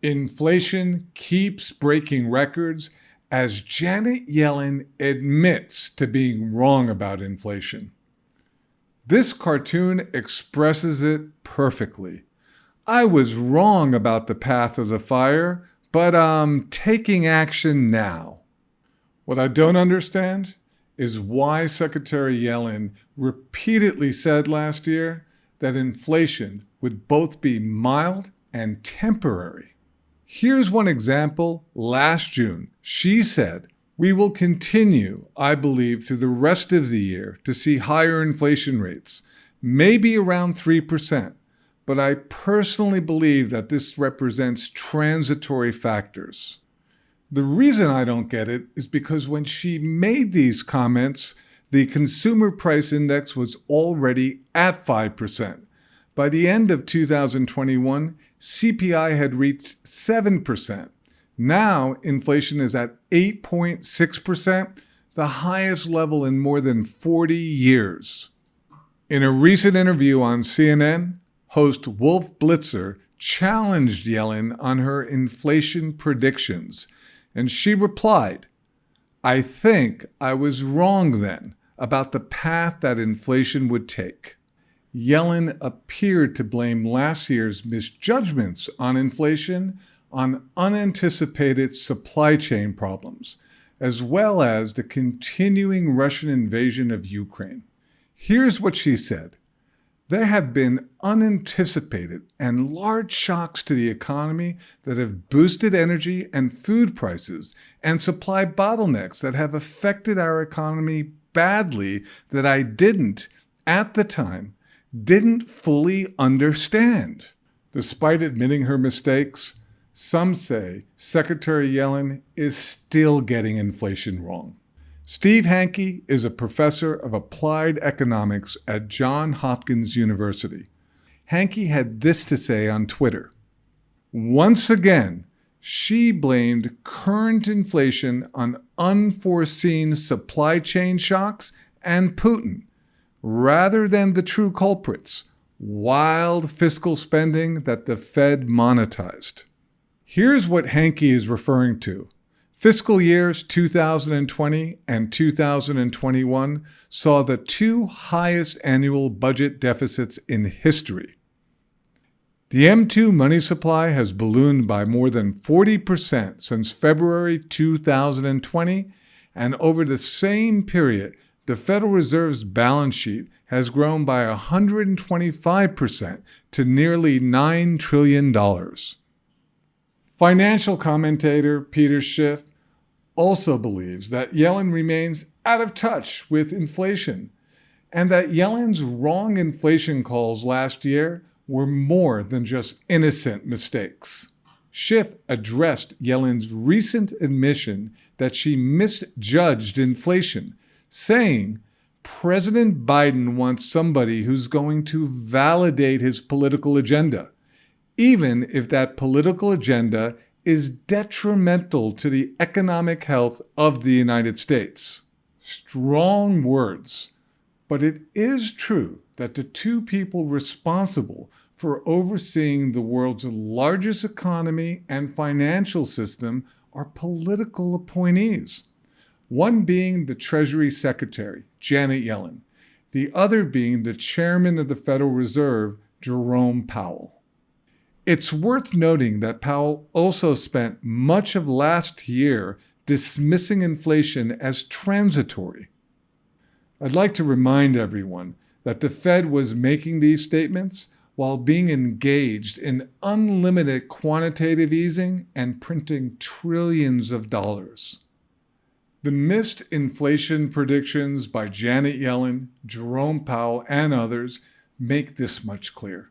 Inflation keeps breaking records as Janet Yellen admits to being wrong about inflation. This cartoon expresses it perfectly. I was wrong about the path of the fire, but I'm taking action now. What I don't understand is why Secretary Yellen repeatedly said last year that inflation would both be mild and temporary. Here's one example. Last June, she said, "We will continue, I believe, through the rest of the year to see higher inflation rates, maybe around 3%. But I personally believe that this represents transitory factors." The reason I don't get it is because when she made these comments, the consumer price index was already at 5%. By the end of 2021, CPI had reached 7%. Now, inflation is at 8.6%, the highest level in more than 40 years. In a recent interview on CNN, host Wolf Blitzer challenged Yellen on her inflation predictions, and she replied, "I think I was wrong then about the path that inflation would take." Yellen appeared to blame last year's misjudgments on inflation on unanticipated supply chain problems, as well as the continuing Russian invasion of Ukraine. Here's what she said. "There have been unanticipated and large shocks to the economy that have boosted energy and food prices and supply bottlenecks that have affected our economy badly that I at the time, didn't fully understand." Despite admitting her mistakes, some say Secretary Yellen is still getting inflation wrong. Steve Hanke is a professor of applied economics at Johns Hopkins University. Hanke had this to say on Twitter. "Once again, she blamed current inflation on unforeseen supply chain shocks and Putin, rather than the true culprits, wild fiscal spending that the Fed monetized." Here's what Hanke is referring to. Fiscal years 2020 and 2021 saw the two highest annual budget deficits in history. The M2 money supply has ballooned by more than 40% since February 2020, and over the same period, the Federal Reserve's balance sheet has grown by 125% to nearly $9 trillion. Financial commentator Peter Schiff also believes that Yellen remains out of touch with inflation and that Yellen's wrong inflation calls last year were more than just innocent mistakes. Schiff addressed Yellen's recent admission that she misjudged inflation, saying, "President Biden wants somebody who's going to validate his political agenda, even if that political agenda is detrimental to the economic health of the United States." Strong words, but it is true that the two people responsible for overseeing the world's largest economy and financial system are political appointees. One being the Treasury Secretary, Janet Yellen, the other being the Chairman of the Federal Reserve, Jerome Powell. It's worth noting that Powell also spent much of last year dismissing inflation as transitory. I'd like to remind everyone that the Fed was making these statements while being engaged in unlimited quantitative easing and printing trillions of dollars. The missed inflation predictions by Janet Yellen, Jerome Powell, and others make this much clearer.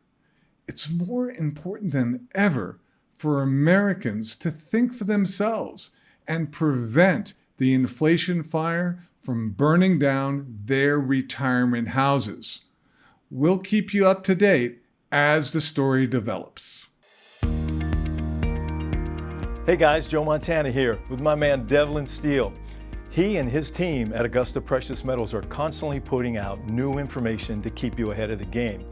It's more important than ever for Americans to think for themselves and prevent the inflation fire from burning down their retirement houses. We'll keep you up to date as the story develops. Hey guys, Joe Montana here with my man Devlin Steele. He and his team at Augusta Precious Metals are constantly putting out new information to keep you ahead of the game.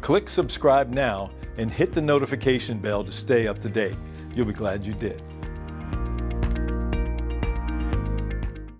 Click subscribe now and hit the notification bell to stay up to date. You'll be glad you did.